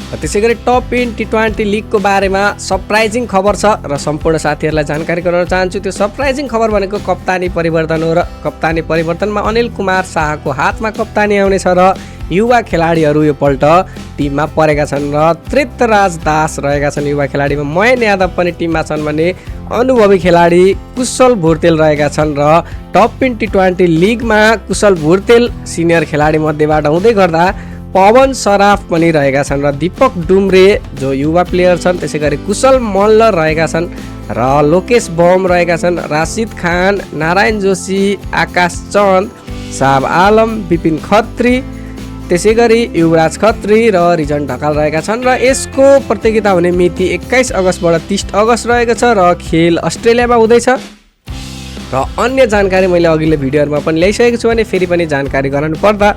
त्यसैगरी top 10 T20 लिगको बारेमा सरप्राइजिङ खबर छ र सम्पूर्ण साथीहरूलाई जानकारी गराउन चाहन्छु। त्यो सरप्राइजिङ खबर भनेको कप्तानी परिवर्तन हो र कप्तानी परिवर्तनमा अनिल कुमार शाहको हातमा कप्तानी आउनेछ र युवा खेलाडीहरू योपल्ट टिममा परेका छन् र त्रितराज दास रहेका छन् युवा खेलाडीमा। मयन यादव पनि टिममा छन् भने अनुभवी खेलाडी कुशल भुर्तेल रहेका छन् र टप 10 T20 लिगमा कुशल भुर्तेल सिनियर खेलाडी मध्येबाट हुँदै गर्दा पवन सराफ पनि रहेका छन् र दीपक डुम्रे जो युवा प्लेयर छन्, त्यसैगरी कुशल मल्ल रहेका छन् र लोकेश बम रहेका छन्, राशिद खान, नारायण जोशी, आकाश चन्द, साहब आलम, विपिन खत्री, त्यसैगरी युवराज खत्री र रिजन ढकाल रहेका छन् र यसको प्रतियोगिता हुने मिति 21 अगस्तबाट 30 अगस्त रहेको छ र खेल अस्ट्रेलियामा हुँदैछ। र अन्य जानकारी मैले अघिल्लो भिडियोहरूमा पनि ल्याइसकेको छु भने फेरि पनि जानकारी गराउनु पर्दा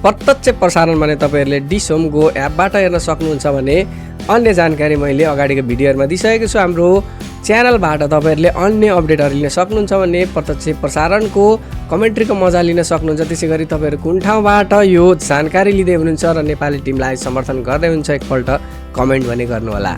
प्रत्यक्ष प्रसारण भने तपाईहरुले डिश होम गो एपबाट हेर्न सक्नुहुन्छ भने अन्य जानकारी मैले अगाडिको भिडियोहरुमा दिइसकेको छु। हाम्रो च्यानलबाट तपाईहरुले अन्य अपडेटहरु लिन सक्नुहुन्छ भने प्रत्यक्ष प्रसारणको कमेन्ट्रीको मजा लिन सक्नुहुन्छ। त्यसैगरी तपाईहरु कुन ठाउँबाट यो जानकारी लिँदै हुनुहुन्छ र नेपाली टिमलाई समर्थन गर्दै हुनुहुन्छ एकपल्ट कमेन्ट पनि गर्नु होला।